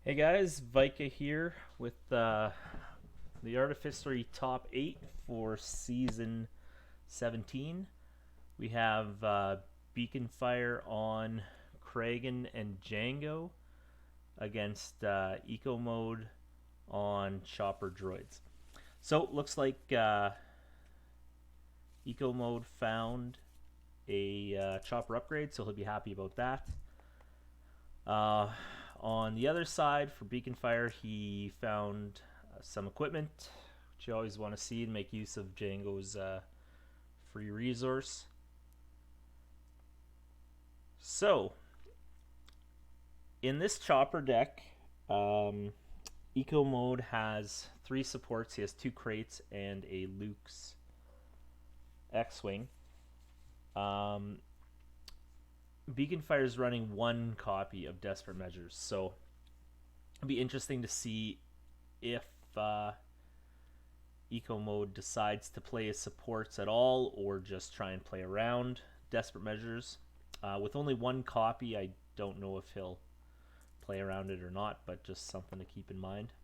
Hey guys, Vika here with the Artificery top 8 for season 17. We have Beaconfire on Kragan and Jango against Ecomode on Chopper Droids. So looks like Ecomode found a chopper upgrade, so he'll be happy about that. Uh, on the other side, for Beaconfire, he found some equipment, which you always want to see and make use of Jango's free resource. So, in this chopper deck, Eco Mode has 3 supports. He has 2 crates and a Luke's X-Wing. Beaconfire is running 1 copy of Desperate Measures, so it'll be interesting to see if Eco Mode decides to play his supports at all or just try and play around Desperate Measures. With only 1 copy, I don't know if he'll play around it or not, but just something to keep in mind.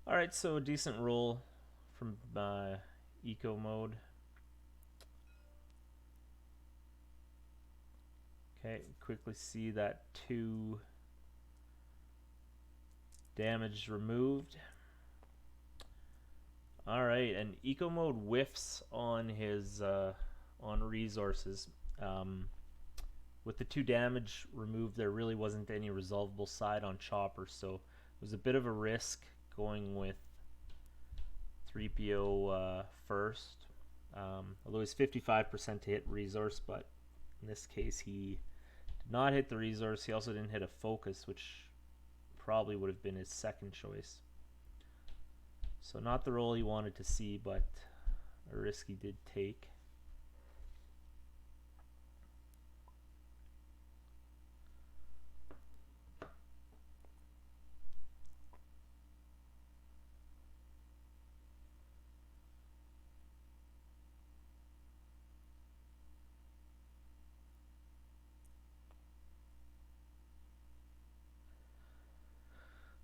Alright, so a decent roll from Eco Mode. Okay, quickly see that 2 damage removed. Alright, and Eco Mode whiffs on his on resources. With the 2 damage removed, there really wasn't any resolvable side on Chopper, so it was a bit of a risk going with 3PO first. Although he's 55% to hit resource, but in this case he did not hit the resource. He also didn't hit a focus, which probably would have been his second choice. So not the role he wanted to see, but a risk he did take.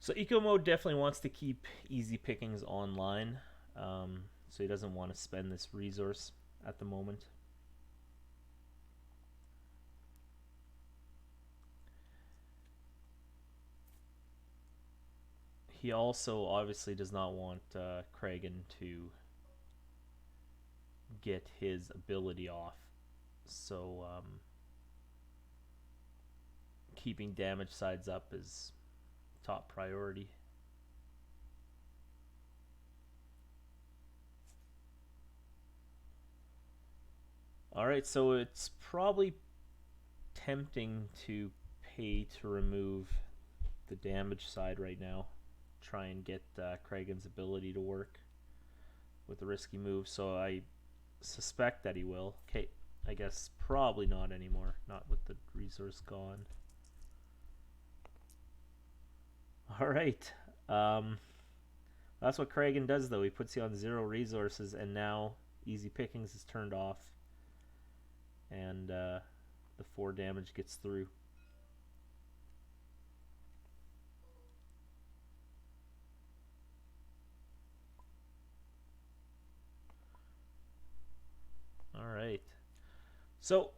So Eco Mode definitely wants to keep easy pickings online, so he doesn't want to spend this resource at the moment. He also obviously does not want Kragan to get his ability off, so keeping damage sides up is top priority. Alright, so it's probably tempting to pay to remove the damage side right now. Try and get Kragan's ability to work with a risky move, so I suspect that he will. Okay, I guess probably not anymore, not with the resource gone. Alright, that's what Kragan does though. He puts you on 0 resources, and now easy pickings is turned off, and the 4 damage gets through. Alright, so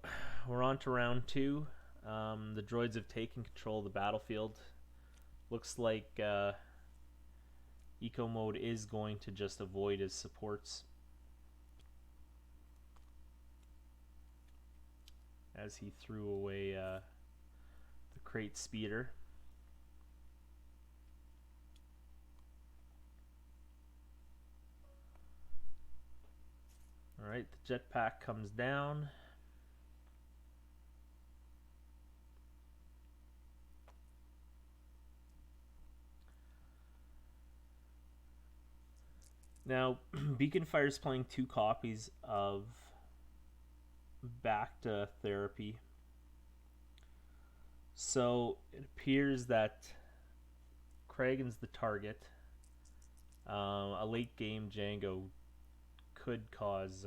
we're on to round 2. The droids have taken control of the battlefield. Looks like Eco Mode is going to just avoid his supports as he threw away the crate speeder. Alright, the jetpack comes down. Now, Beaconfire is playing 2 copies of Back to Therapy. So it appears that Kragan's the target. A late game Jango could cause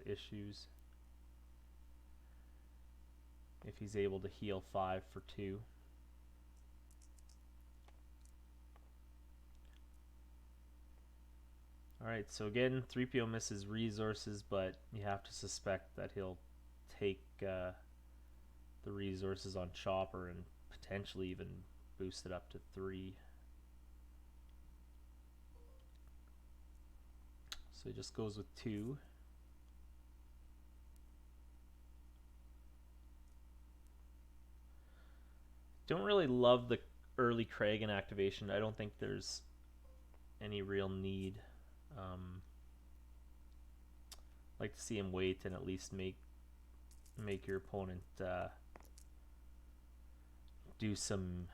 issues if he's able to heal 5 for 2. Alright, so again, 3PO misses resources, but you have to suspect that he'll take the resources on Chopper and potentially even boost it up to 3. So he just goes with 2. Don't really love the early Kragan activation. I don't think there's any real need. Like to see him wait and at least make your opponent do some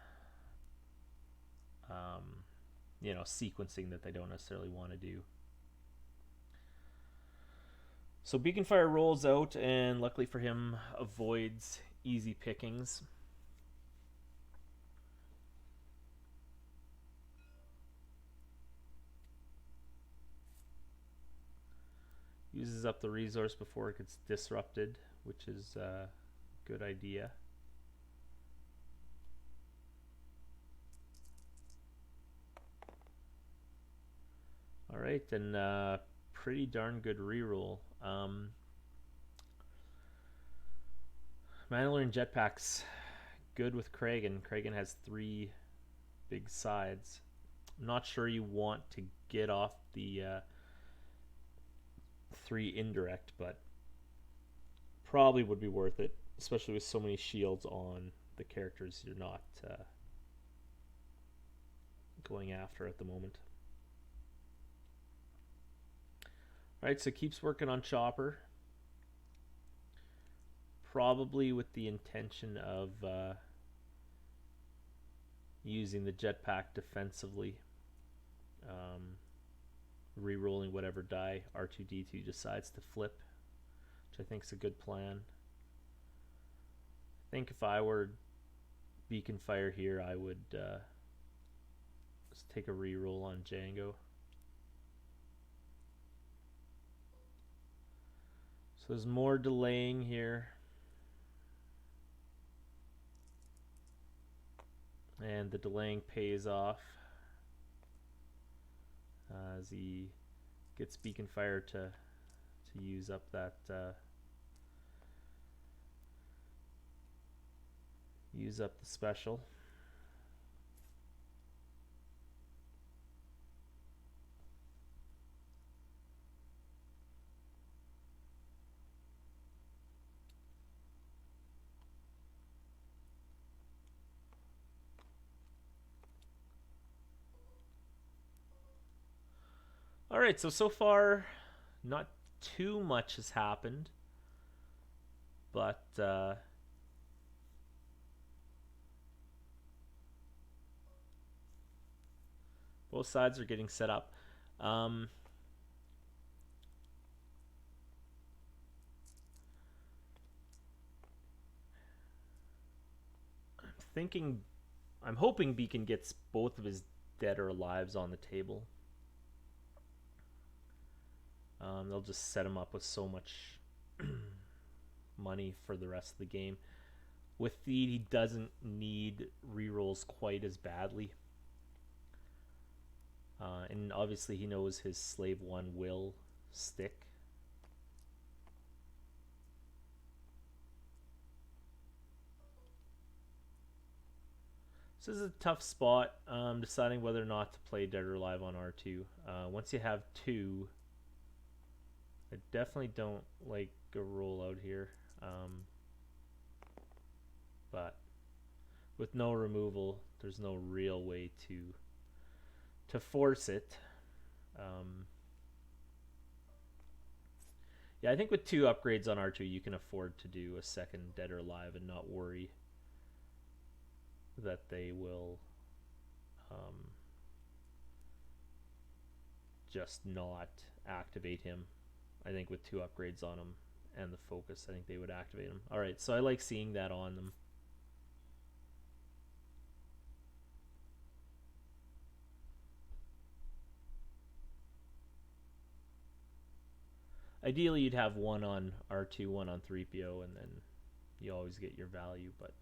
sequencing that they don't necessarily want to do. So Beaconfire rolls out and luckily for him avoids easy pickings. Uses up the resource before it gets disrupted, which is a good idea. Alright, and pretty darn good reroll. Mandalorian jetpacks, good with Kragan. Kragan has 3 big sides. I'm not sure you want to get off the 3 indirect, but probably would be worth it, especially with so many shields on the characters you're not going after at the moment. Alright, so keeps working on Chopper. Probably with the intention of using the jetpack defensively. Re-rolling whatever die R2-D2 decides to flip, which I think is a good plan. I think if I were Beaconfire here, I would just take a re-roll on Jango. So there's more delaying here. And the delaying pays off as he gets Beaconfire to use up that use up the special. Alright, so far not too much has happened, but both sides are getting set up. I'm hoping Beacon gets both of his dead or alives on the table. They'll just set him up with so much money for the rest of the game. With Theed, he doesn't need rerolls quite as badly. And obviously he knows his Slave 1 will stick. So this is a tough spot, deciding whether or not to play Dead or Alive on R2. Once you have 2, I definitely don't like a roll out here. But with no removal, there's no real way to force it. Yeah, I think with 2 upgrades on R2, you can afford to do a second Dead or Alive and not worry that they will just not activate him. I think with 2 upgrades on him and the focus. I think they would activate them. All right, so I like seeing that on them. Ideally, you'd have one on R2, one on 3PO, and then you always get your value, but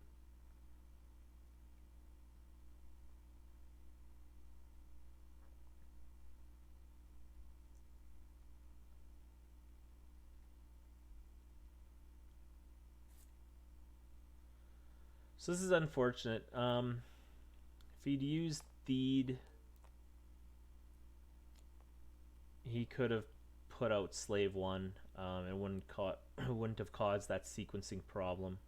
so this is unfortunate. If he'd used Theed, he could have put out Slave 1. It wouldn't have caused that sequencing problem.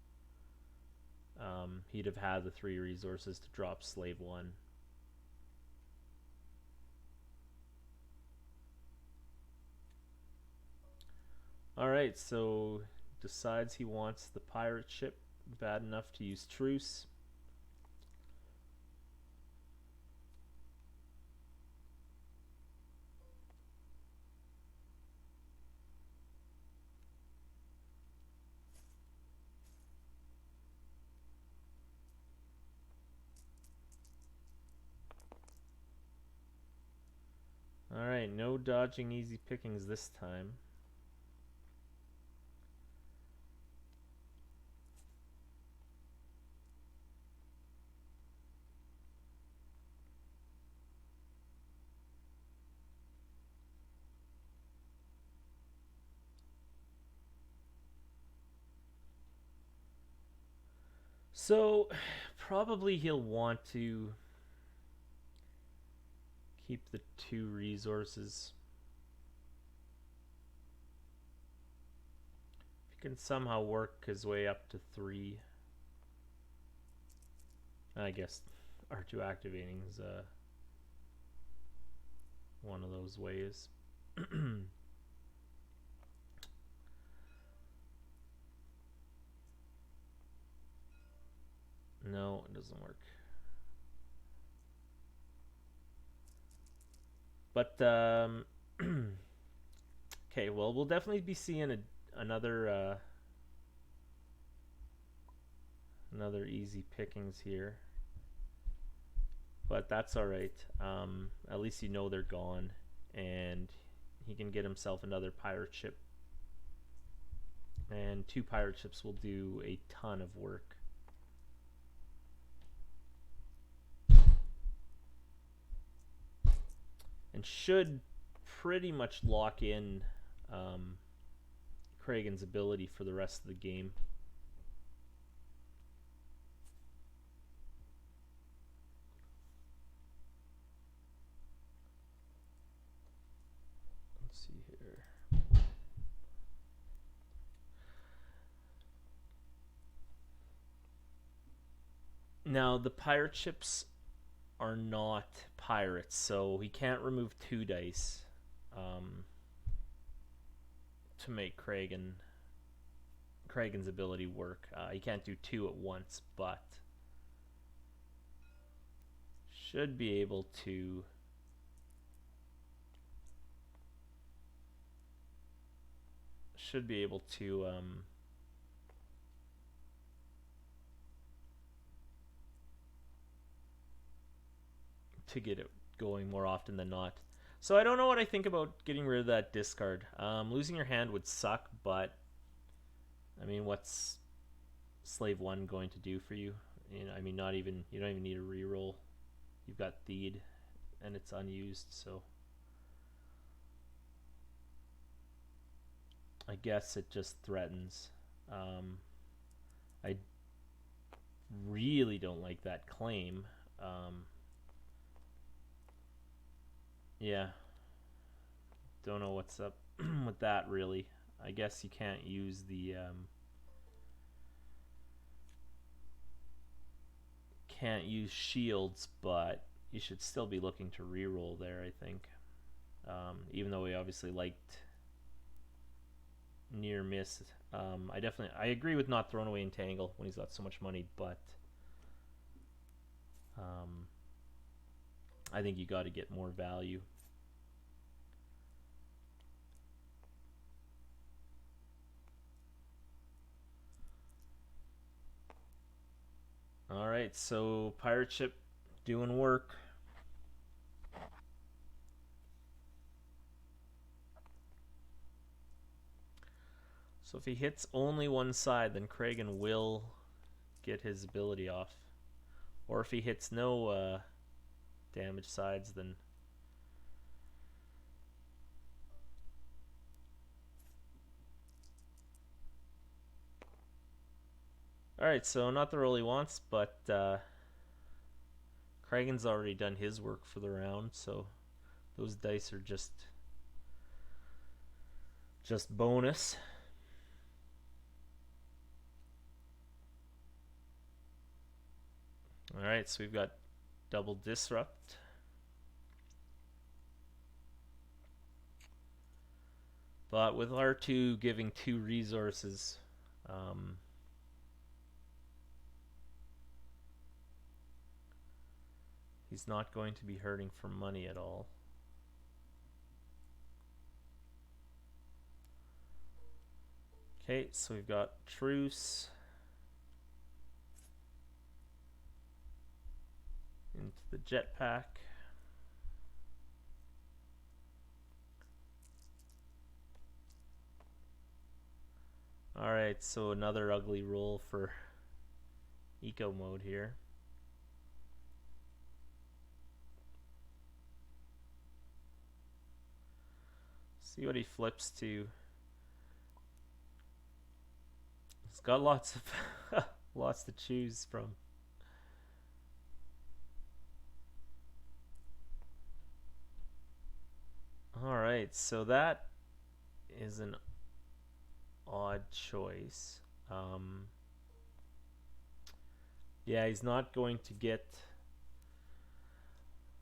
He'd have had the 3 resources to drop Slave 1. Alright, so decides he wants the pirate ship bad enough to use truce. Alright, no dodging easy pickings this time. So, probably he'll want to keep the 2 resources. If he can somehow work his way up to 3. I guess R2 activating is one of those ways. No, it doesn't work. But okay, well, we'll definitely be seeing another easy pickings here. But that's all right. At least you know they're gone, and he can get himself another pirate ship. And 2 pirate ships will do a ton of work. And should pretty much lock in Kragan's ability for the rest of the game. Let's see here. Now, the pirate ships are not pirates, so he can't remove 2 dice to make Kragan's ability work. He can't do 2 at once, but should be able to to get it going more often than not. So I don't know what I think about getting rid of that discard. Losing your hand would suck, but I mean, what's Slave 1 going to do for you? You know, I mean, you don't even need a reroll. You've got Theed, and it's unused, so I guess it just threatens. I really don't like that claim. Yeah, don't know what's up with that, really. I guess you can't use the can't use shields, but you should still be looking to reroll there, I think. Even though we obviously liked near miss. I agree with not throwing away Entangle when he's got so much money, but I think you got to get more value. Alright, so pirate ship doing work. So if he hits only one side, then Kragan will get his ability off. Or if he hits no damage sides, then... Alright, so not the role he wants, but Kragan's already done his work for the round, so those dice are just bonus. Alright, so we've got double disrupt. But with R2 giving 2 resources, he's not going to be hurting for money at all. Okay, so we've got truce into the jetpack. Alright, so another ugly roll for Ecomode here. See what he flips to. He's got lots of lots to choose from. Alright, so that is an odd choice. Yeah, he's not going to get...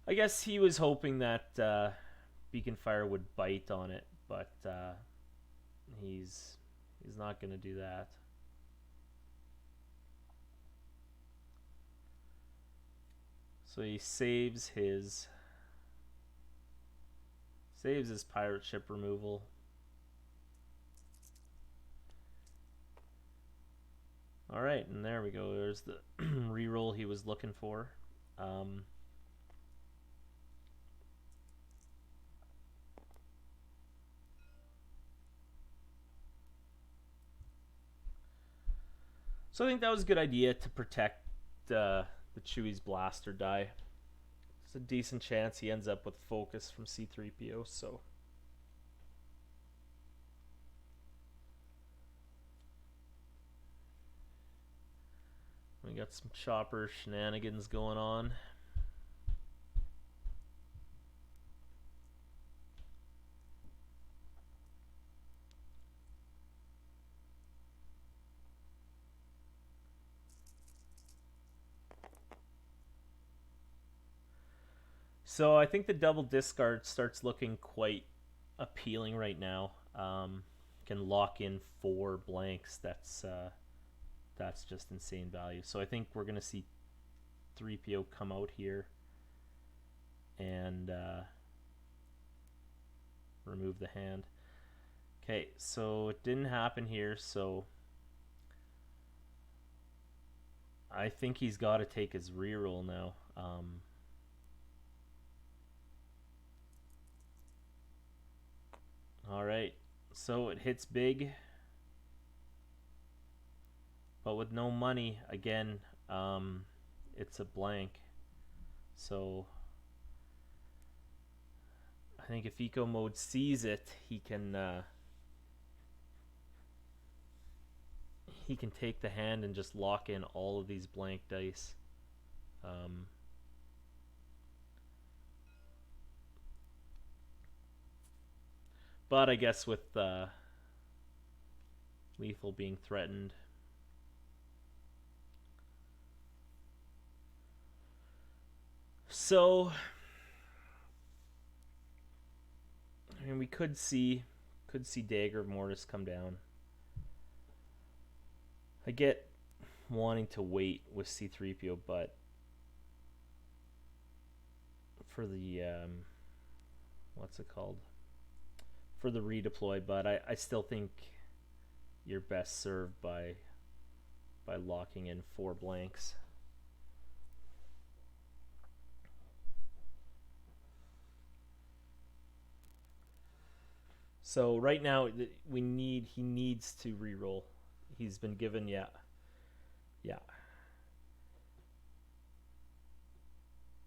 I guess he was hoping that Beaconfire would bite on it, but he's not going to do that. So he saves his pirate ship removal. Alright, and there we go. There's the reroll he was looking for. So I think that was a good idea to protect the Chewie's blaster die. There's a decent chance he ends up with focus from C-3PO, so... We got some chopper shenanigans going on. So I think the double discard starts looking quite appealing right now. Can lock in 4 blanks. That's just insane value. So I think we're going to see 3PO come out here and remove the hand. Okay, so it didn't happen here, so I think he's got to take his reroll now. Alright, so it hits big, but with no money, again, it's a blank. So I think if Ecomode sees it, he can take the hand and just lock in all of these blank dice. But I guess with lethal being threatened, so I mean, we could see Dagger of Mortis come down. I get wanting to wait with C-3PO, but for the what's it called? For the redeploy, but I still think you're best served by locking in 4 blanks. So right now he needs to reroll. He's been given yeah.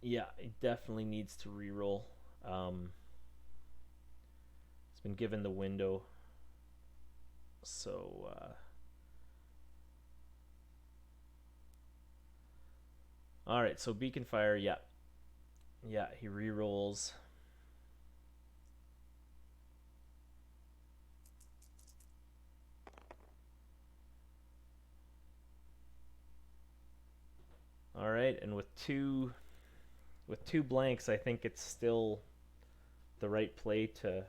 Yeah, he definitely needs to reroll. He's been given the window. So all right, so Beaconfire, yeah. Yeah, he rerolls. All right, and with two blanks, I think it's still the right play to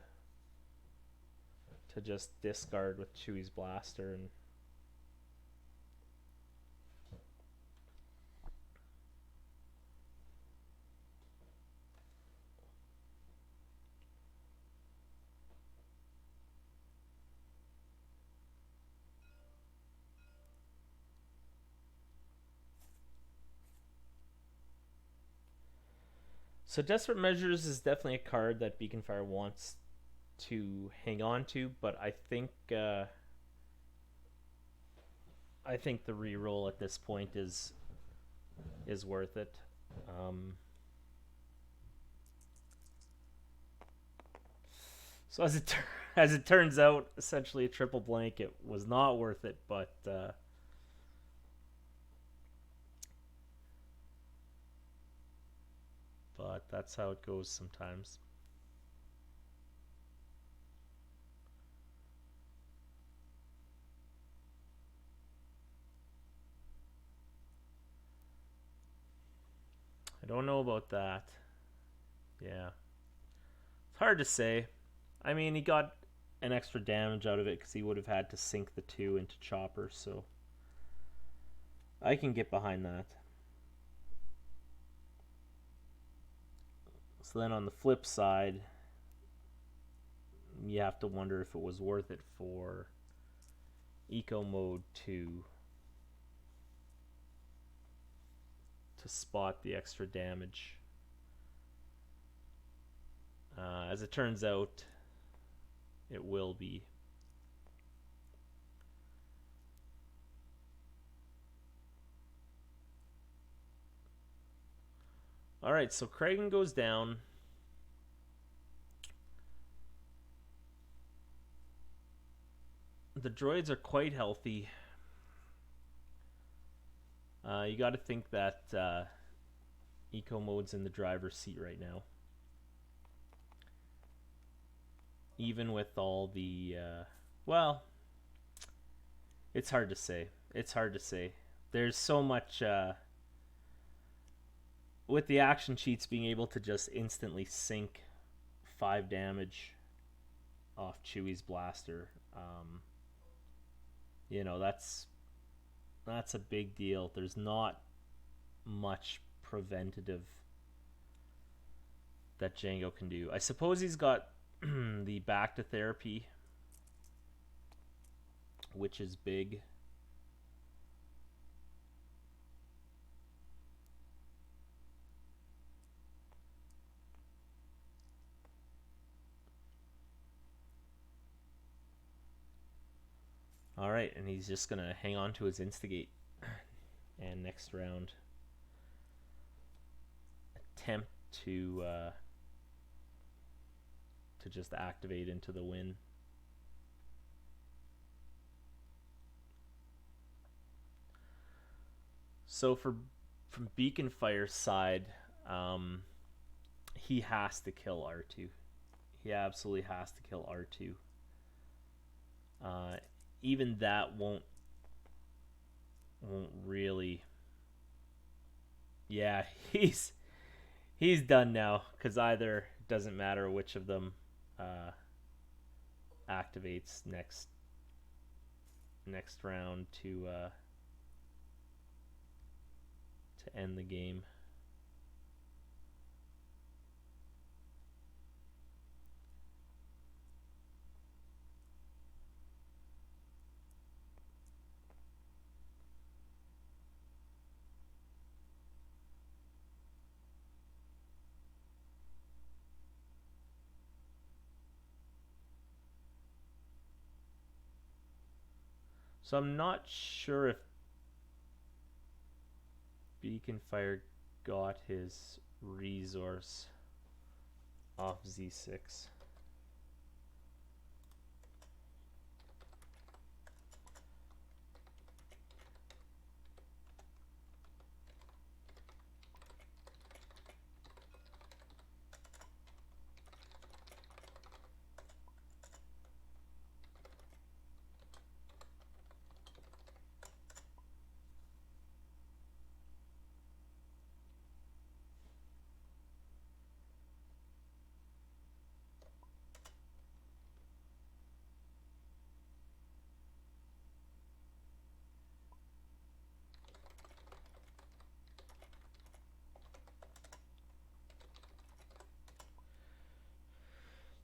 just discard with Chewie's Blaster and so Desperate Measures is definitely a card that Beaconfire wants to hang on to, but I think the reroll at this point is worth it. So as it turns out, essentially a triple blanket was not worth it, but that's how it goes sometimes. I don't know about that. Yeah. It's hard to say. I mean, he got an extra damage out of it because he would have had to sink the 2 into Chopper, so I can get behind that. So then on the flip side, you have to wonder if it was worth it for Ecomode to spot the extra damage. As it turns out, it will be. Alright, so Kragan goes down. The droids are quite healthy. You got to think that Ecomode's in the driver's seat right now. Even with all the... well, it's hard to say. It's hard to say. There's so much... with the action cheats being able to just instantly sink 5 damage off Chewie's Blaster, you know, that's a big deal. There's not much preventative that Jango can do. I suppose he's got the back to therapy, which is big. All right, and he's just gonna hang on to his instigate, and next round attempt to just activate into the win. So from Beaconfire's side, he has to kill R2. He absolutely has to kill R2. Even that won't really. Yeah, he's done now, because either it doesn't matter which of them activates next round to end the game. So I'm not sure if Beaconfire got his resource off Z6.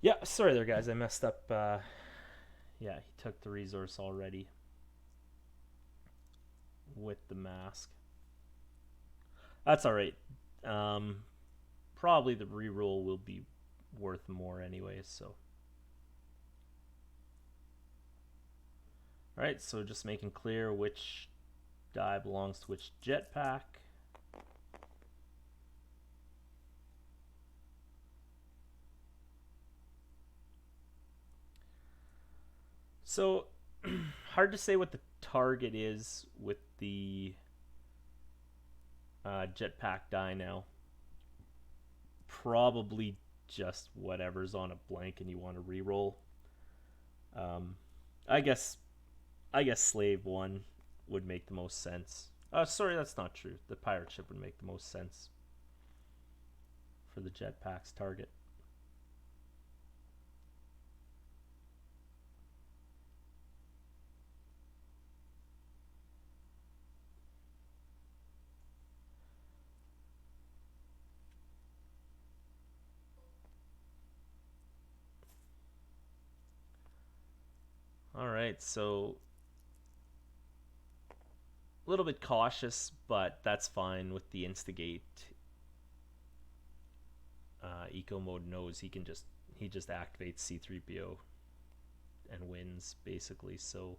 Yeah, sorry there, guys. I messed up. Yeah, he took the resource already with the mask. That's all right. Probably the reroll will be worth more anyways. So, all right. So just making clear which die belongs to which jetpack. So hard to say what the target is with the jetpack die now. Probably just whatever's on a blank and you want to reroll. I guess Slave 1 would make the most sense. Sorry, that's not true. The pirate ship would make the most sense for the jetpack's target. All right, so a little bit cautious, but that's fine with the instigate. Ecomode knows he just activates C3PO and wins basically. So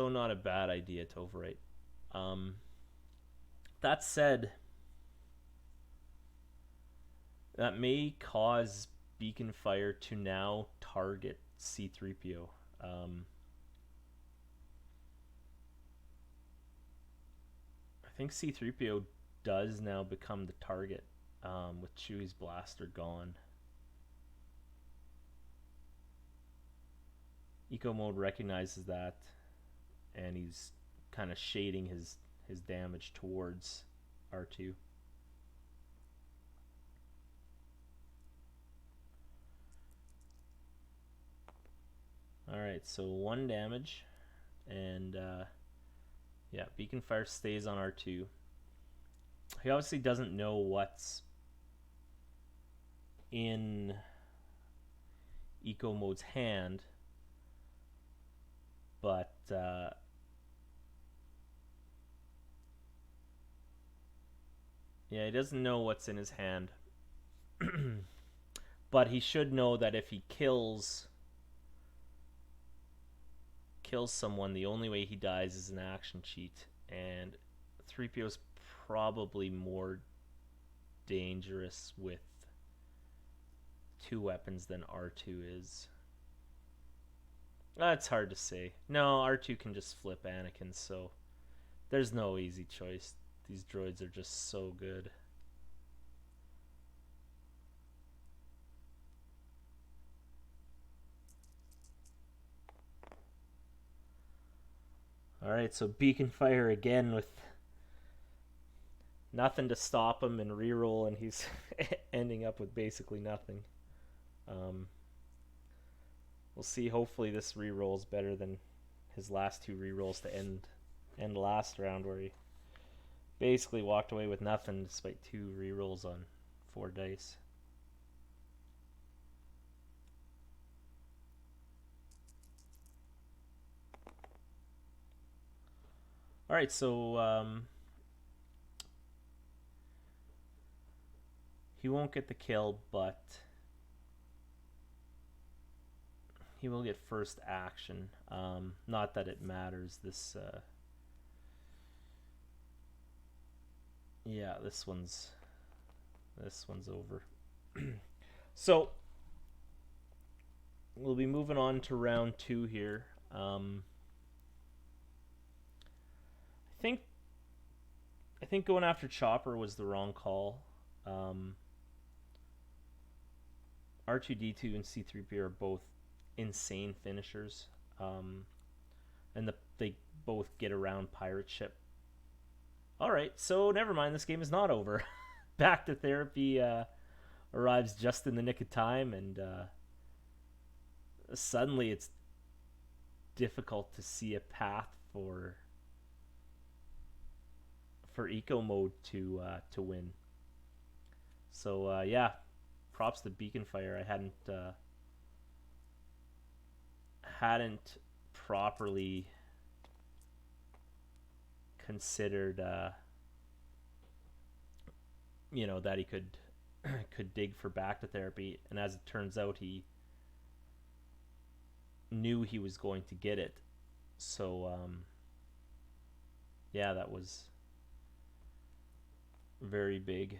not a bad idea to overwrite. That said, that may cause Beaconfire to now target C3PO. I think C3PO does now become the target with Chewie's blaster gone. Ecomode recognizes that, and he's kind of shading his damage towards R2. Alright, so 1 damage, and yeah, Beaconfire stays on R2. He obviously doesn't know what's in Ecomode's hand, but yeah, he doesn't know what's in his hand. But he should know that if he kills someone, the only way he dies is an action cheat, and 3PO is probably more dangerous with 2 weapons than R2 is. It's hard to say. No, R2 can just flip Anakin, so there's no easy choice. These droids are just so good. Alright, so Beaconfire again with nothing to stop him and reroll, and he's ending up with basically nothing. We'll see. Hopefully this reroll is better than his last 2 rerolls to end last round, where he basically walked away with nothing despite 2 rerolls on 4 dice. Alright, so He won't get the kill, but he will get first action. Not that it matters. Yeah, this one's over. So we'll be moving on to round 2 here. I think going after Chopper was the wrong call. R2D2 and C3PO are both insane finishers, and they both get around pirate ship. All right, so never mind. This game is not over. Back to therapy arrives just in the nick of time, and suddenly it's difficult to see a path for Ecomode to win. So yeah, props to Beaconfire. I hadn't properly considered that he could dig for back to therapy, and as it turns out, he knew he was going to get it. So yeah, that was very big.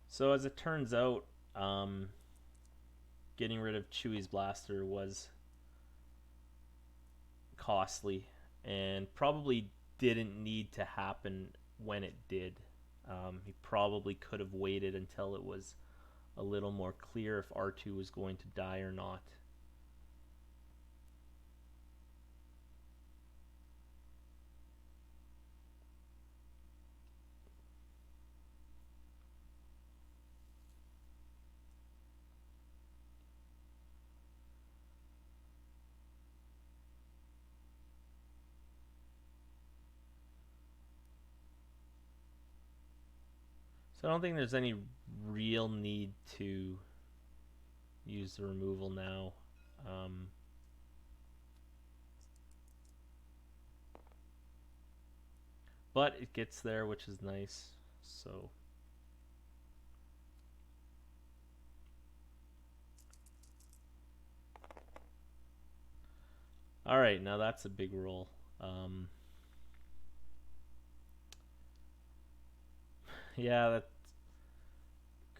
So as it turns out, getting rid of Chewie's blaster was costly and probably didn't need to happen when it did. He probably could have waited until it was a little more clear if R2 was going to die or not. So I don't think there's any real need to use the removal now. But it gets there, which is nice. So all right, now that's a big roll. Yeah, that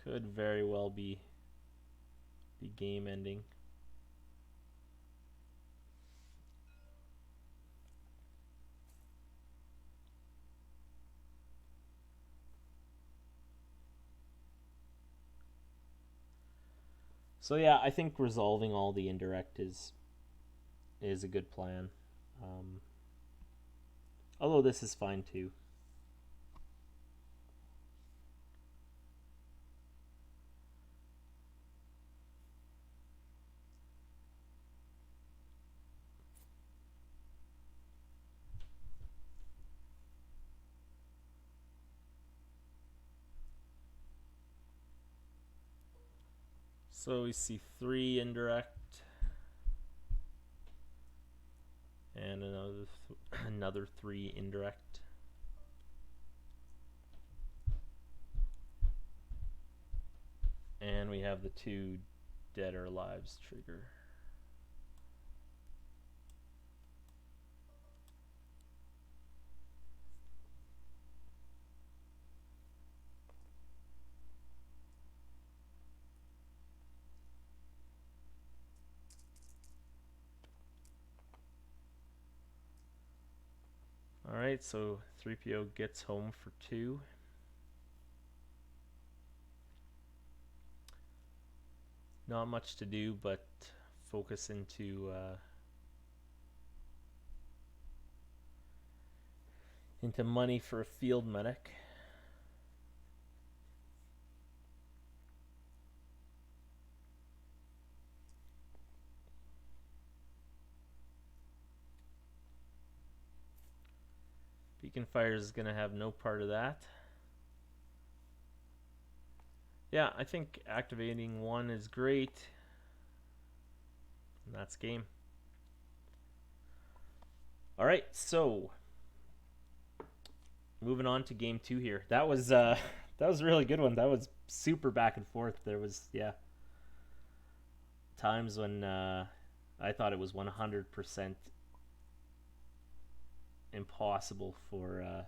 could very well be game ending. So yeah, I think resolving all the indirect is a good plan. Although this is fine too. So we see 3 indirect and another 3 indirect. And we have the 2 dead or alives trigger. Alright, so 3PO gets home for 2. Not much to do but focus into money for a field medic. Beaconfire is going to have no part of that. Yeah, I think activating one is great. And that's game. All right, so moving on to game 2 here. That was that was a really good one. That was super back and forth. There was times when I thought it was 100% impossible for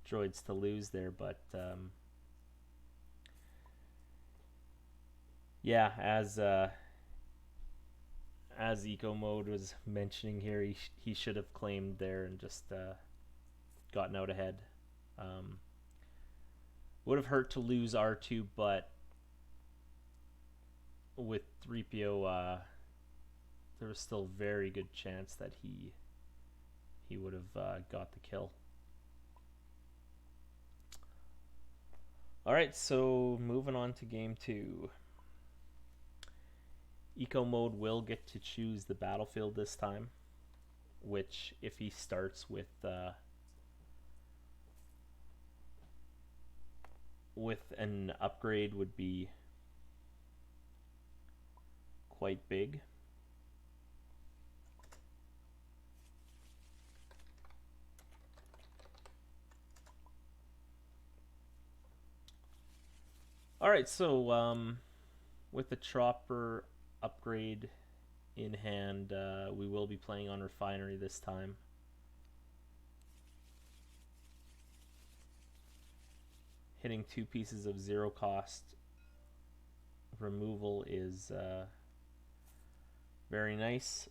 droids to lose there, but yeah, as Ecomode was mentioning here, he should have claimed there and just gotten out ahead. Would have hurt to lose R2, but with 3PO, there was still a very good chance that he would have got the kill. All right, so moving on to game 2. Ecomode will get to choose the battlefield this time, which if he starts with an upgrade would be quite big. All right, so with the chopper upgrade in hand, we will be playing on Refinery this time. Hitting 2 pieces of 0 cost removal is very nice.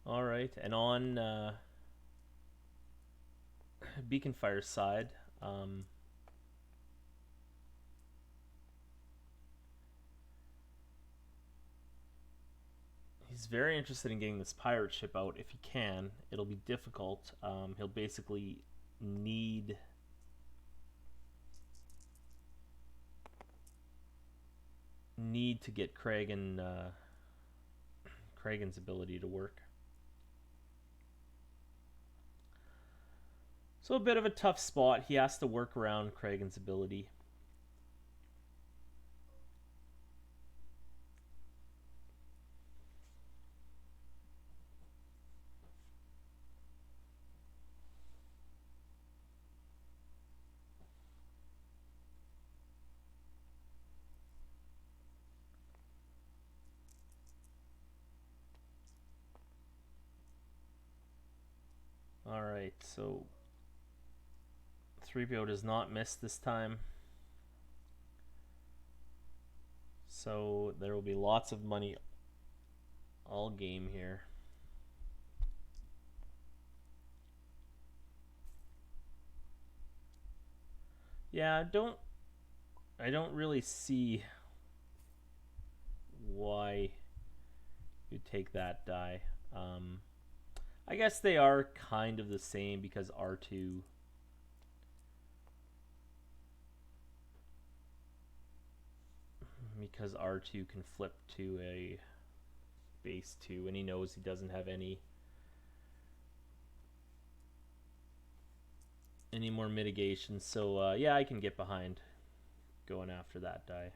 All right, and on Beaconfire's side, he's very interested in getting this pirate ship out if he can. It'll be difficult. He'll basically need to get Kragan's ability to work. So a bit of a tough spot. He has to work around Kragan's ability. All right, so 3PO does not miss this time. So there will be lots of money all game here. Yeah, I don't really see why you'd take that die. I guess they are kind of the same because R2 can flip to a base 2 and he knows he doesn't have any more mitigation, so yeah, I can get behind going after that die.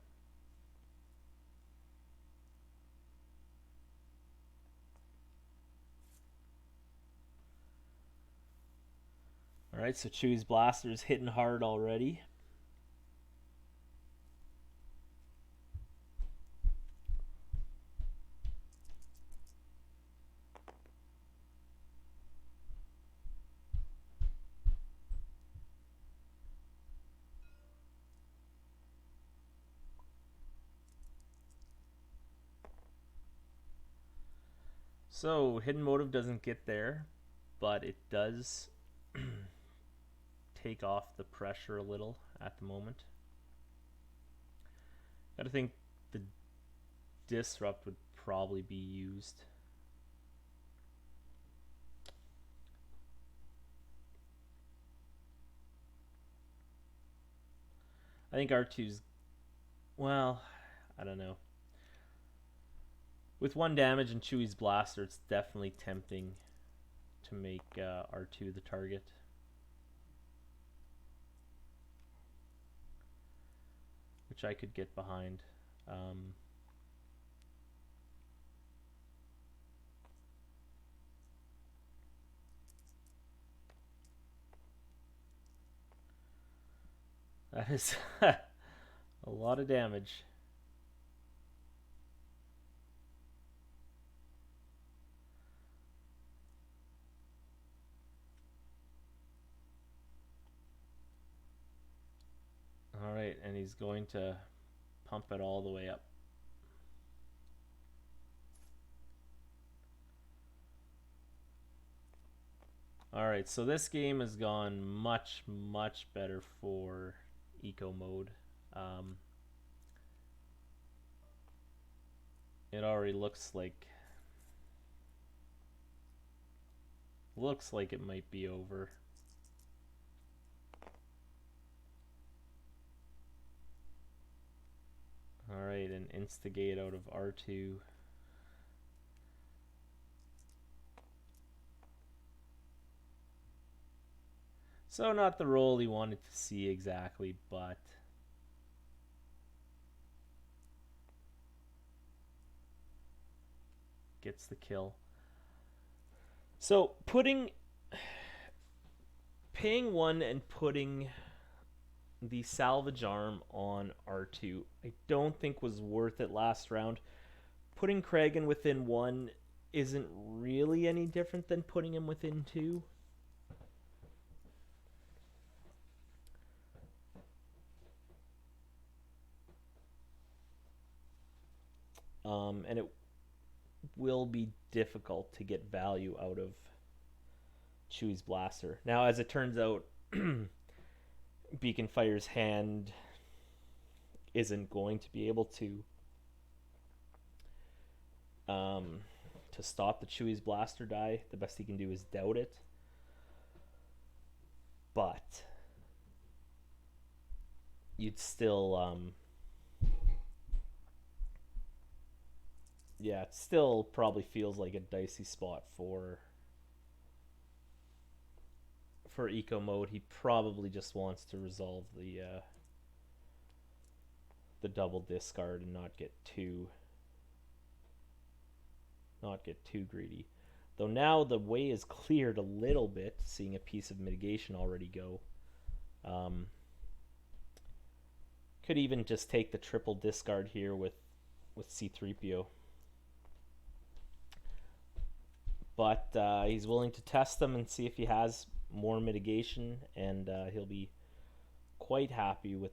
Alright, so Chewie's blaster is hitting hard already. So hidden motive doesn't get there, but it does take off the pressure a little at the moment. Gotta think the disrupt would probably be used. think R2's, well, I don't know. With 1 damage and Chewie's blaster, it's definitely tempting to make R2 the target. Which I could get behind. That is a lot of damage. Alright, and he's going to pump it all the way up. Alright, so this game has gone much, much better for Ecomode. It already looks like it might be over. Alright, an instigate out of R2. So not the roll he wanted to see exactly, but gets the kill. So paying 1 and putting the salvage arm on R2, I don't think was worth it last round. Putting Kragan within 1 isn't really any different than putting him within 2. And it will be difficult to get value out of Chewie's blaster. Now, as it turns out, Beaconfire's hand isn't going to be able to stop the Chewie's blaster die. The best he can do is doubt it. But you'd still yeah, it still probably feels like a dicey spot for Ecomode. He probably just wants to resolve the double discard and not get too greedy. Though now the way is cleared a little bit, seeing a piece of mitigation already go. Could even just take the triple discard here with C-3PO. But he's willing to test them and see if he has more mitigation, and he'll be quite happy with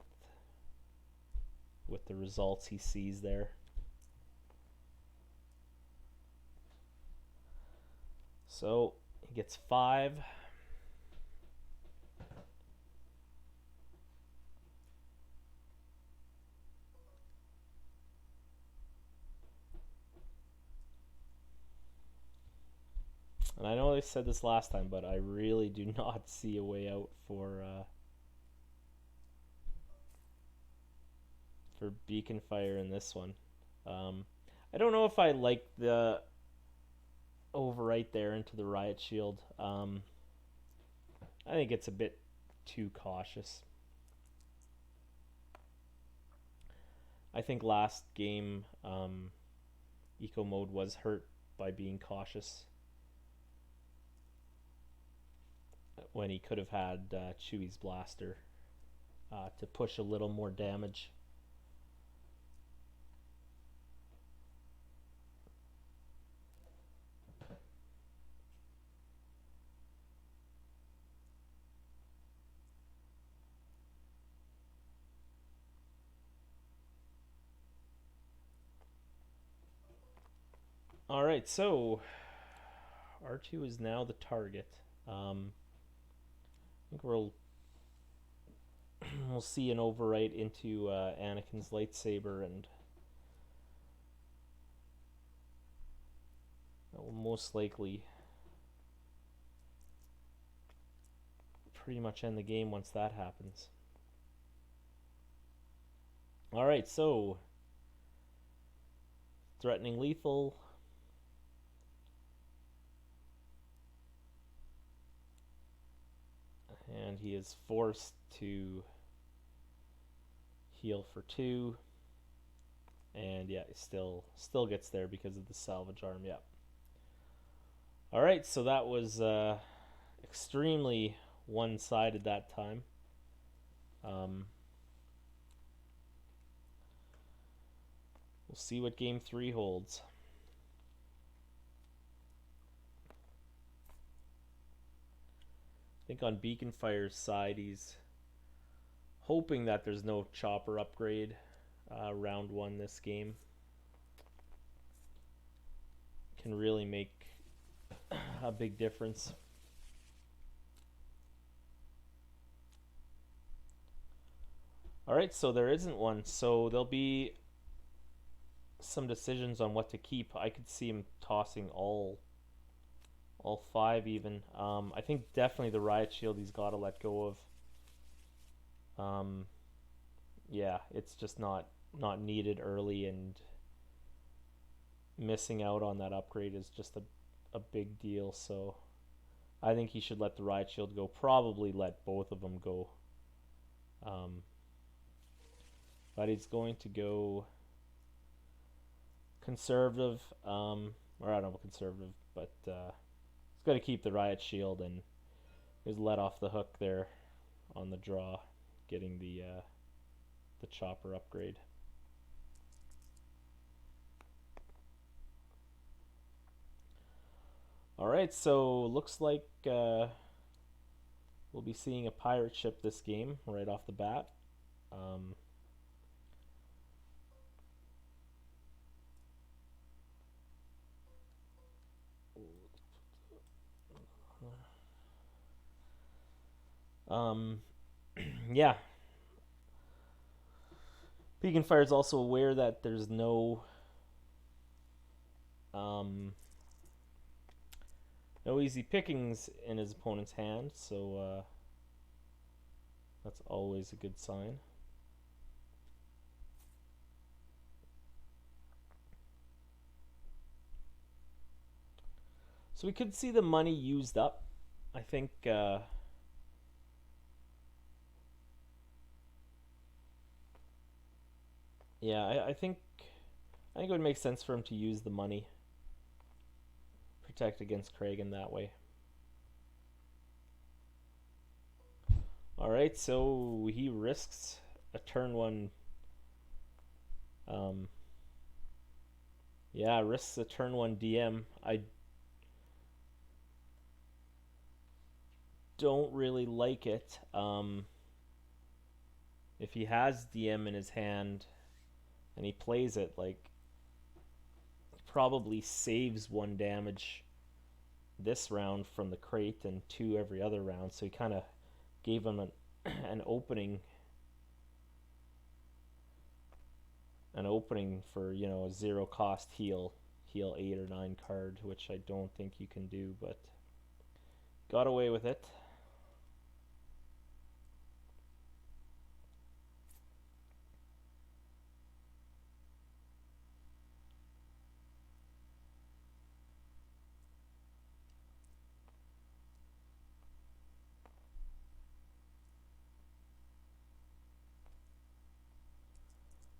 the results he sees there. So he gets 5. And I know I said this last time, but I really do not see a way out for Beaconfire in this one. I don't know if I like the overwrite there into the riot shield. I think it's a bit too cautious. I think last game Ecomode was hurt by being cautious when he could have had Chewie's blaster to push a little more damage. Alright, so R2 is now the target. I think we'll see an overwrite into Anakin's lightsaber, and that will most likely pretty much end the game once that happens. Alright, so threatening lethal. And he is forced to heal for 2. And yeah, still gets there because of the salvage arm. Yeah. Alright, so that was extremely one-sided that time. We'll see what game 3 holds. I think on Beaconfire's side, he's hoping that there's no chopper upgrade round 1 this game. Can really make a big difference. Alright, so there isn't one. So there'll be some decisions on what to keep. I could see him tossing all 5 even. I think definitely the riot shield he's got to let go of. Yeah, it's just not needed early, and missing out on that upgrade is just a big deal. So I think he should let the riot shield go. Probably let both of them go. But he's going to go conservative, or I don't know, conservative, but he's got to keep the riot shield, and he's let off the hook there on the draw, getting the chopper upgrade. All right, so looks like we'll be seeing a pirate ship this game right off the bat. Yeah. Beaconfire is also aware that there's no easy pickings in his opponent's hand, so that's always a good sign. So we could see the money used up. I think yeah, I think it would make sense for him to use the money, protect against Kragan that way. All right, so he risks a turn 1. Yeah, risks a turn 1 DM. I don't really like it. If he has DM in his hand and he plays it, like, he probably saves 1 damage this round from the crate and 2 every other round, so he kind of gave him an opening for, a 0 cost heal 8 or 9 card, which I don't think you can do, but got away with it.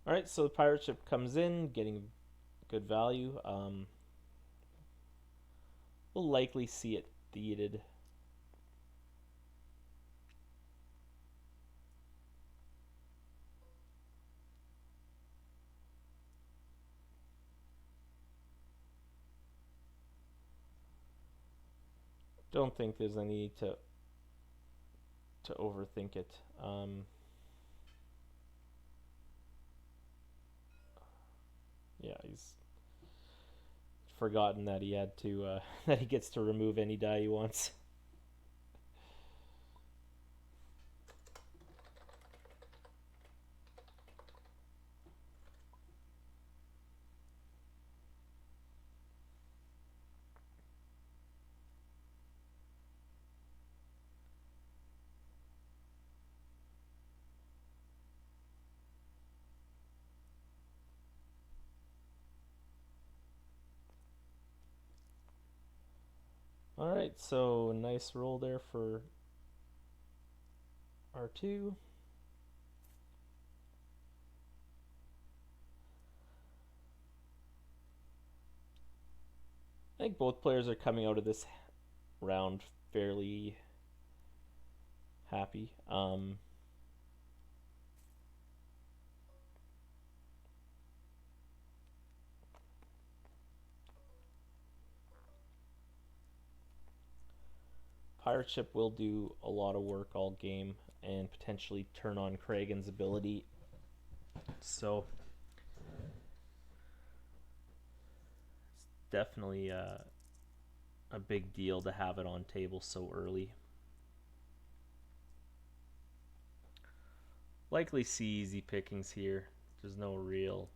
Alright, so the pirate ship comes in, getting good value. We'll likely see it theated. Don't think there's any need to overthink it. Yeah, he's forgotten that he had to that he gets to remove any die he wants. Alright, so nice roll there for R2. I think both players are coming out of this round fairly happy. Pirate ship will do a lot of work all game and potentially turn on Kragan's ability. So it's definitely a big deal to have it on table so early. Likely see easy pickings here. There's no real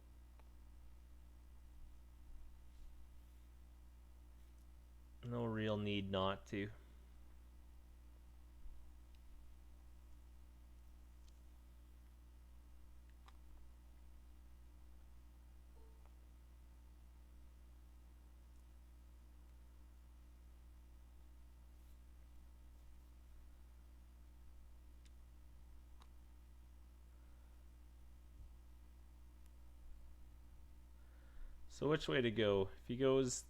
need not to. So which way to go? If he goes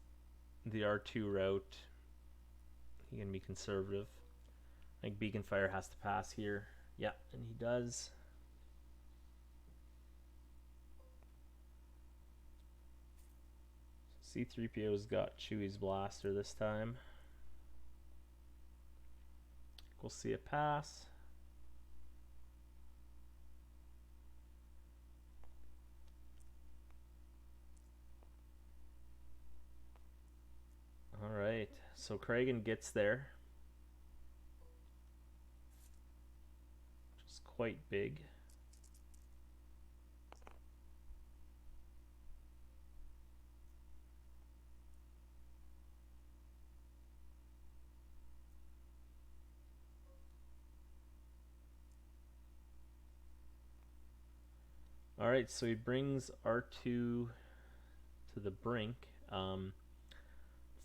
the R2 route, he can be conservative. I think Beaconfire has to pass here. Yeah, and he does. C-3PO's got Chewie's blaster this time. We'll see a pass. Alright, so Kragan gets there. Which is quite big. Alright, so he brings R2 to the brink.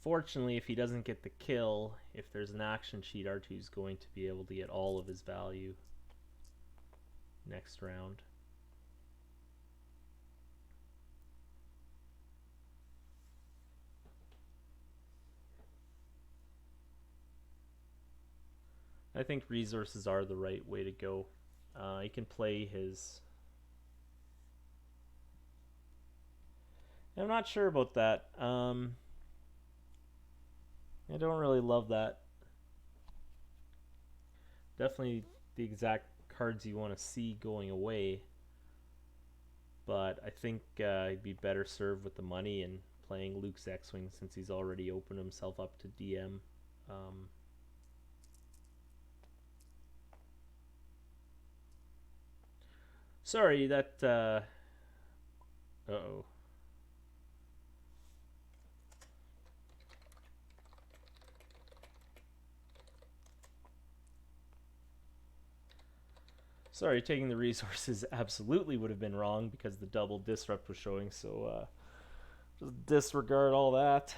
Fortunately, if he doesn't get the kill, if there's an action sheet, R2 is going to be able to get all of his value next round. I think resources are the right way to go. He can play his... I'm not sure about that. I don't really love that. Definitely the exact cards you want to see going away. But I think he'd be better served with the money and playing Luke's X-Wing since he's already opened himself up to DM. Sorry, that... Uh-oh. Sorry, taking the resources absolutely would have been wrong because the double disrupt was showing, so just disregard all that.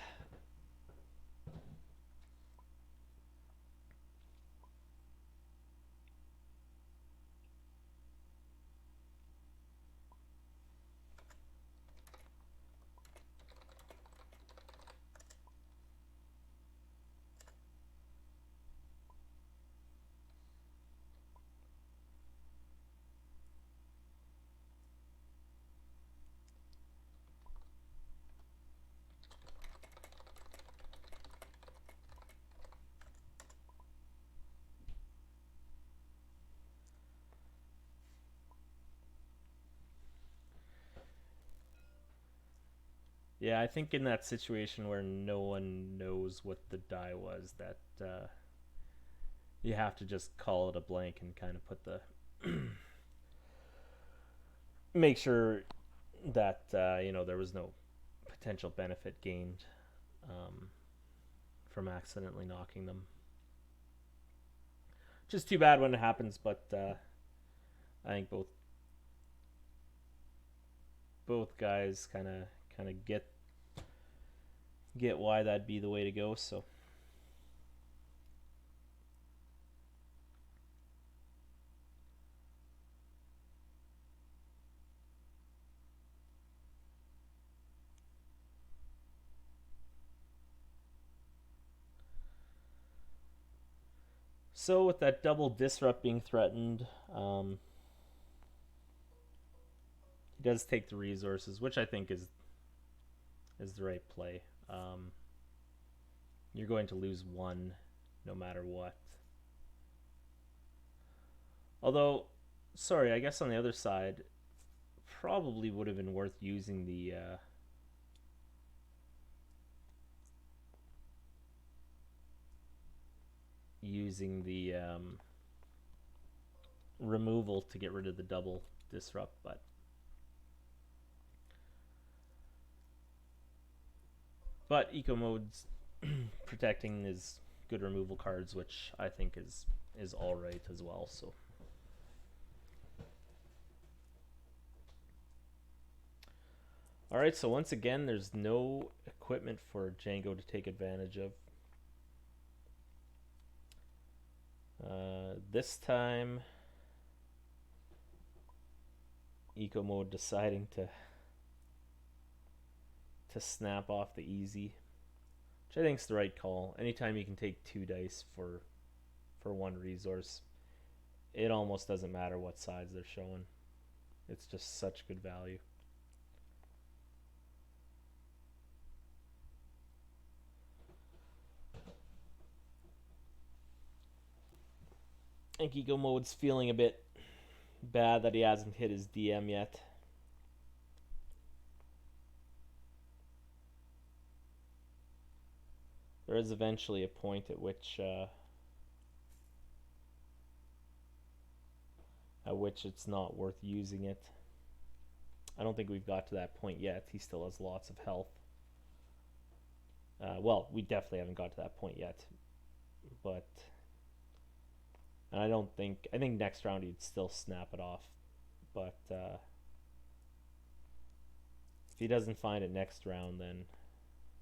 Yeah, I think in that situation where no one knows what the die was, that you have to just call it a blank and kind of put the make sure that there was no potential benefit gained from accidentally knocking them. Just too bad when it happens, but I think both guys kind of get why that'd be the way to go. So So with that double disrupt being threatened, he does take the resources, which I think is the right play. You're going to lose one no matter what. Although, sorry, I guess on the other side, probably would have been worth using the removal to get rid of the double disrupt, but Ecomode's protecting his good removal cards, which I think is all right as well. So all right, so once again, there's no equipment for Jango to take advantage of. This time, Ecomode deciding to snap off the easy, which I think is the right call. Anytime you can take 2 dice for one resource, it almost doesn't matter what sides they're showing. It's just such good value. I think Ecomode's feeling a bit bad that he hasn't hit his DM yet. There is eventually a point at which it's not worth using it. I don't think we've got to that point yet. He still has lots of health. Well, we definitely haven't got to that point yet. But I think next round he'd still snap it off. But if he doesn't find it next round, then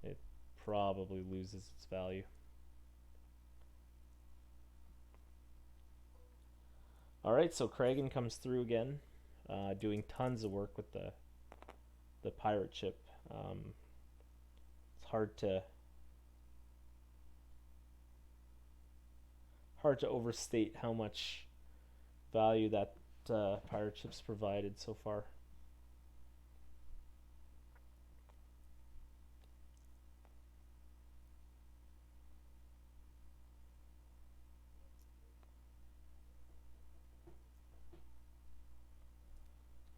it probably loses its value. Alright, so Kragan comes through again, doing tons of work with the pirate ship. It's hard to overstate how much value that pirate ship's provided so far.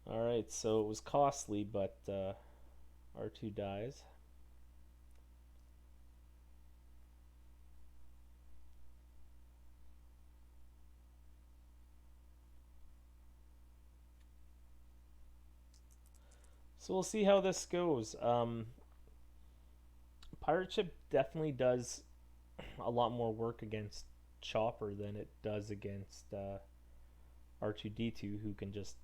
Alright, so it was costly, but R2 dies. So we'll see how this goes. Pirate ship definitely does a lot more work against Chopper than it does against R2D2, who can just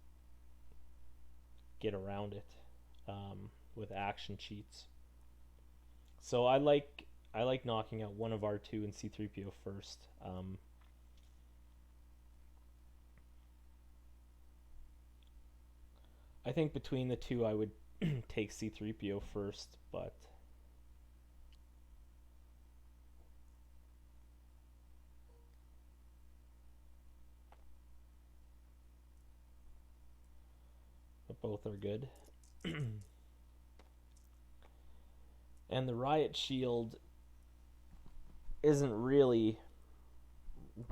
get around it with action cheats. So I like knocking out one of R2 and C-3PO first. I think between the two I would take C-3PO first, but both are good. And the riot shield isn't really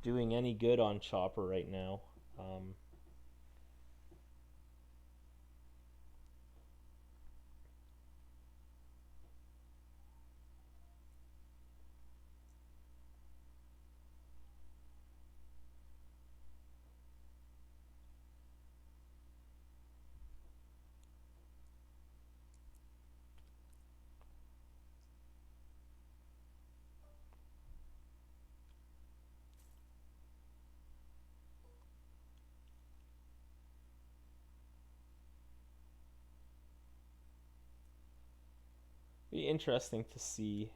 doing any good on Chopper right now. Be interesting to see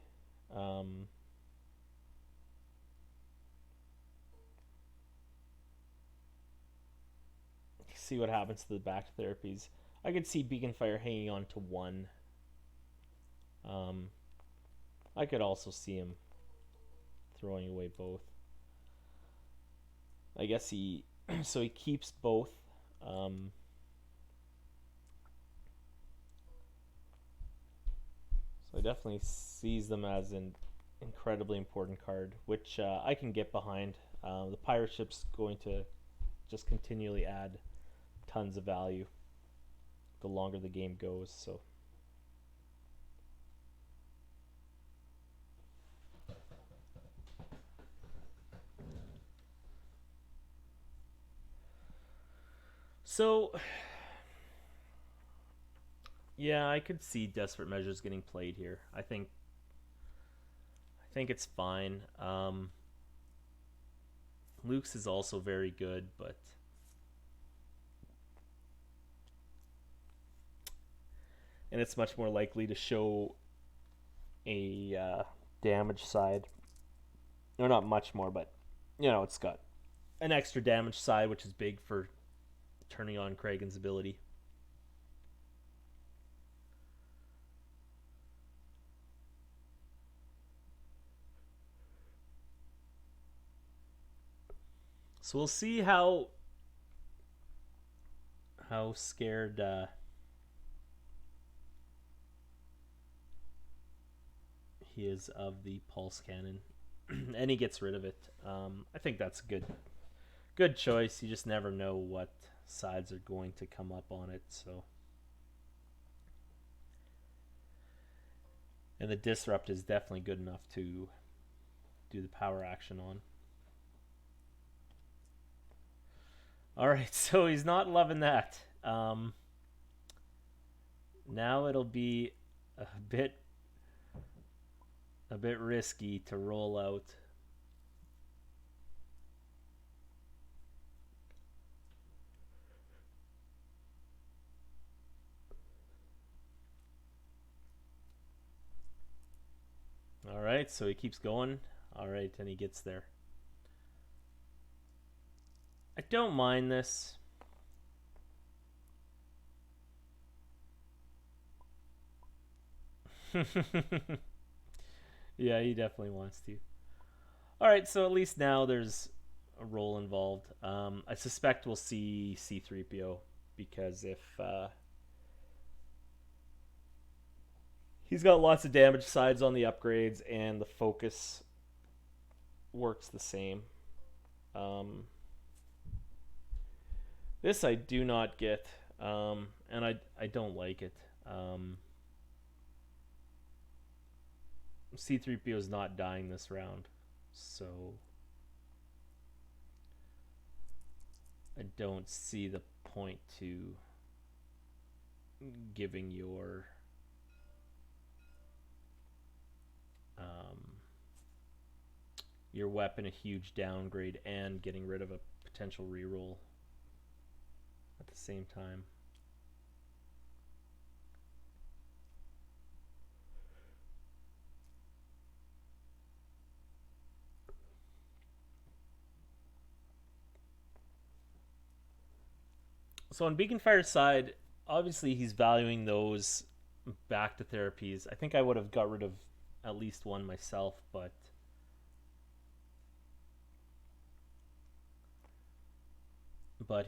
what happens to the back therapies. I could see Beaconfire hanging on to one. I could also see him throwing away both. I guess he so he keeps both. Um, so I definitely sees them as an incredibly important card, which I can get behind. The pirate ship's going to just continually add tons of value the longer the game goes. So yeah, I could see desperate measures getting played here. I think it's fine. Luke's is also very good, but and it's much more likely to show a damage side, or not much more, but it's got an extra damage side, which is big for turning on Kragan's ability. So we'll see how scared he is of the pulse cannon, and he gets rid of it. I think that's a good choice. You just never know what sides are going to come up on it. So, and the disrupt is definitely good enough to do the power action on. All right, so he's not loving that. Now it'll be a bit risky to roll out. All right, so he keeps going. All right, and he gets there. I don't mind this. Yeah, he definitely wants to. All right, so at least now there's a role involved. I suspect we'll see C-3PO because if he's got lots of damage sides on the upgrades and the focus works the same. This I do not get, and I don't like it. C-3PO is not dying this round, so I don't see the point to giving your weapon a huge downgrade and getting rid of a potential reroll at the same time. So on Beaconfire's side, obviously he's valuing those back to therapies. I think I would have got rid of at least one myself, but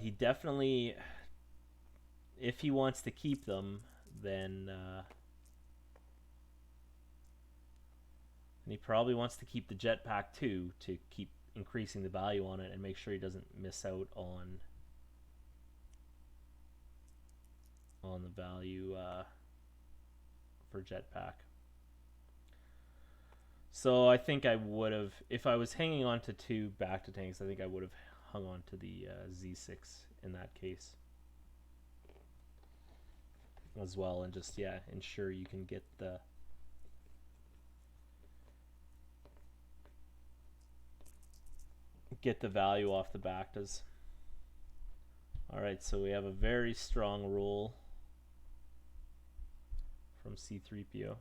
he definitely, if he wants to keep them, then and he probably wants to keep the jetpack too, to keep increasing the value on it and make sure he doesn't miss out on the value for jetpack. So I think I would have, if I was hanging on to two back to tanks, I think I would have hung on to the Z6 in that case as well, and just ensure you can get the value off the Bactas. All right, so we have a very strong roll from C-3PO.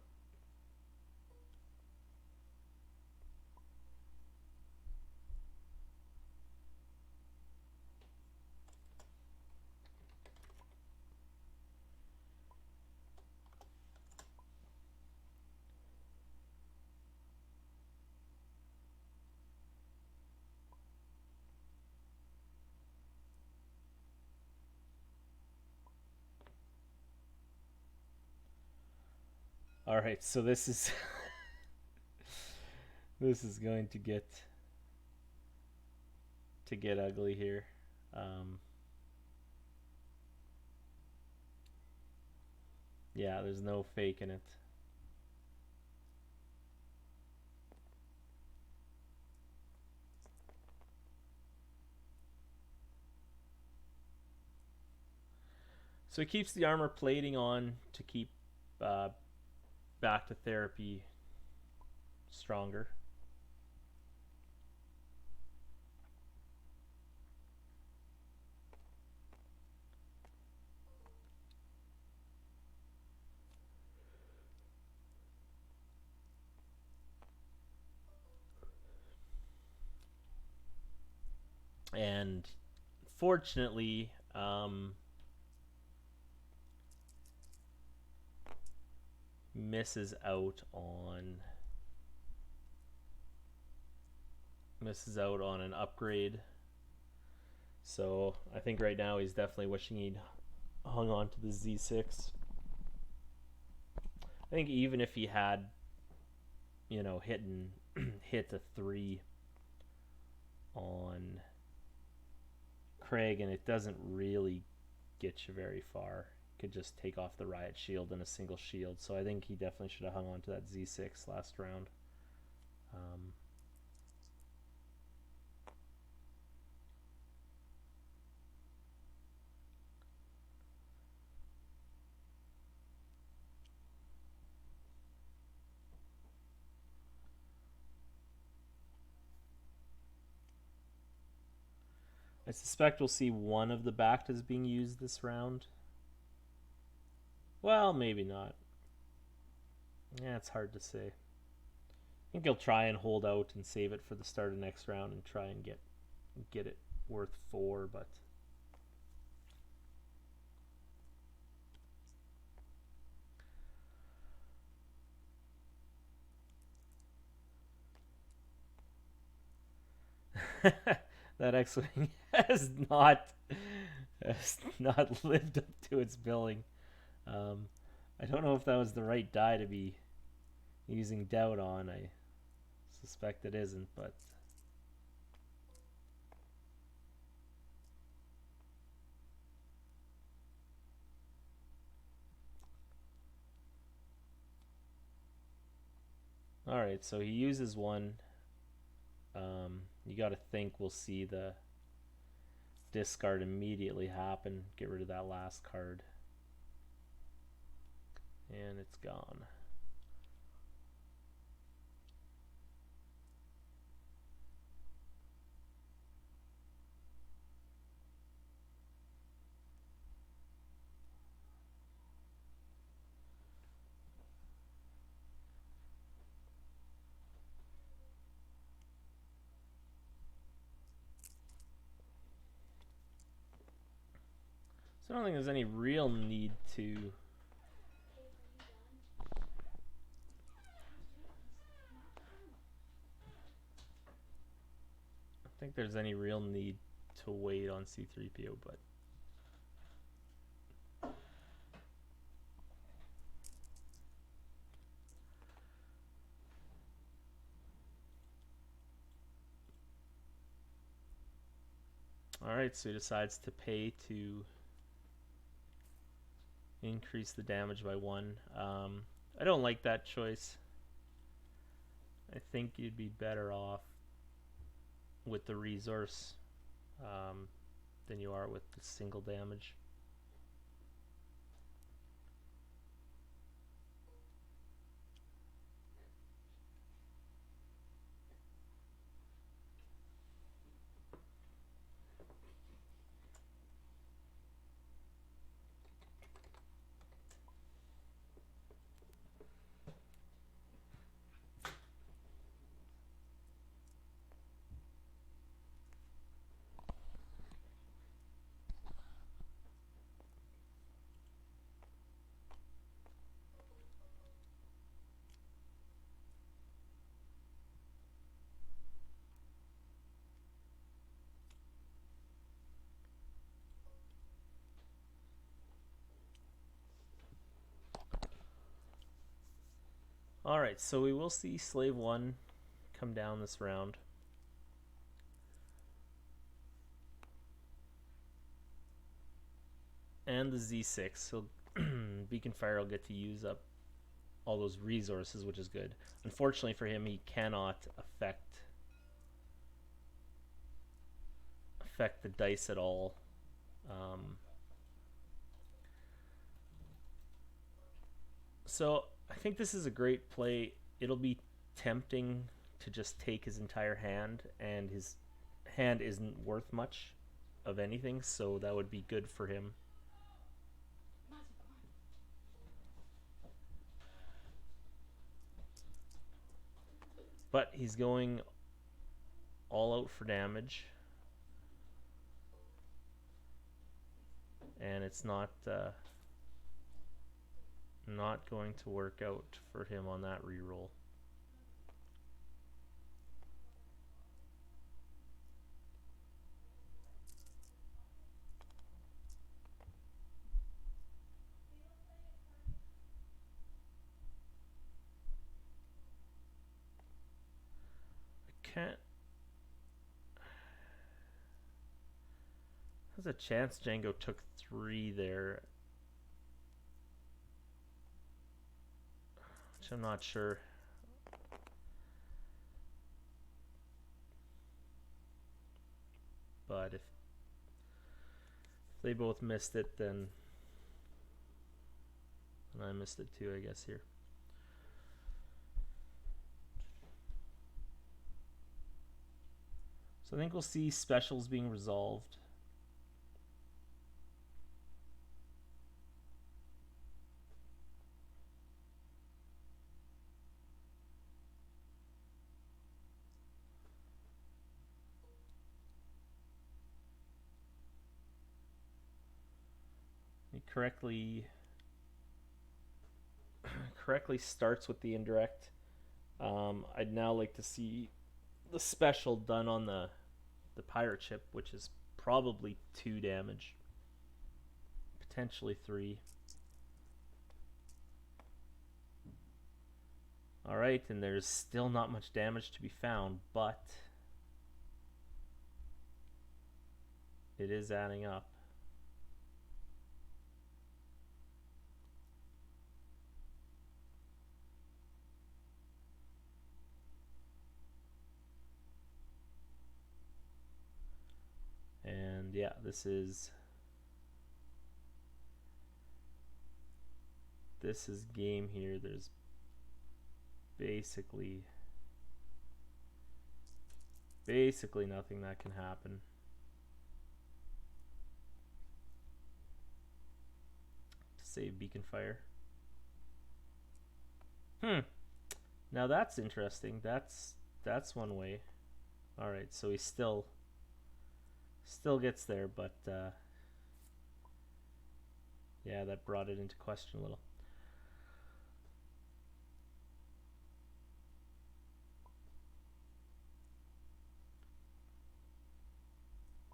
All right, so this is this is going to get ugly here. Yeah, there's no faking it. So he keeps the armor plating on to keep uh, back to therapy stronger. And fortunately, misses out on an upgrade. So I think right now he's definitely wishing he'd hung on to the Z6. I think even if he had, hit a 3 on Kragan, it doesn't really get you very far. Could just take off the riot shield and a single shield. So I think he definitely should have hung on to that Z6 last round. I suspect we'll see one of the Bactas being used this round. Well, maybe not. Yeah, it's hard to say. I think he'll try and hold out and save it for the start of next round and try and get it worth 4, but that X-Wing has not lived up to its billing. I don't know if that was the right die to be using doubt on. I suspect it isn't, but all right. So he uses one. You got to think we'll see the discard immediately happen. Get rid of that last card, and it's gone. So I don't think there's any real need to wait on C3PO, but all right, so he decides to pay to increase the damage by 1. I don't like that choice. I think you'd be better off with the resource than you are with the single damage. Alright, so we will see Slave 1 come down this round. And the Z6, so Beaconfire will get to use up all those resources, which is good. Unfortunately for him, he cannot affect the dice at all. So I think this is a great play. It'll be tempting to just take his entire hand, and his hand isn't worth much of anything, so that would be good for him. But he's going all out for damage, and it's not going to work out for him on that reroll. Can't. There's a chance Jango took 3 there, which I'm not sure. But if they both missed it, then I missed it too, I guess, here. So I think we'll see specials being resolved. He correctly starts with the indirect. I'd now like to see the special done on the pirate ship, which is probably 2 damage, potentially 3. Alright, and there's still not much damage to be found, but it is adding up. And yeah, this is game here. There's basically nothing that can happen. To save Beaconfire. Now that's interesting. That's one way. All right, so he still gets there, but yeah, that brought it into question a little.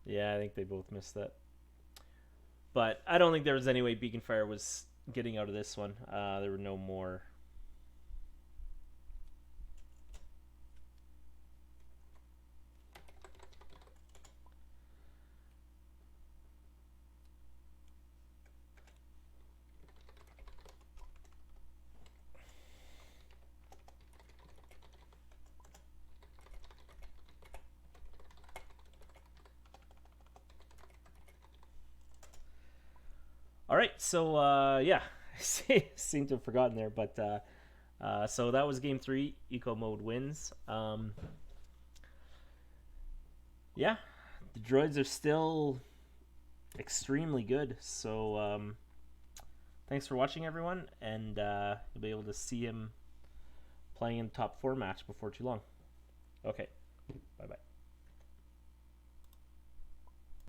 Yeah, I think they both missed that. But I don't think there was any way Beaconfire was getting out of this one. There were no more. All right, so yeah, I seem to have forgotten there, but so that was game 3. Ecomode wins. Yeah, the droids are still extremely good. So thanks for watching, everyone, and you'll be able to see him playing in the top 4 match before too long. Okay, bye-bye.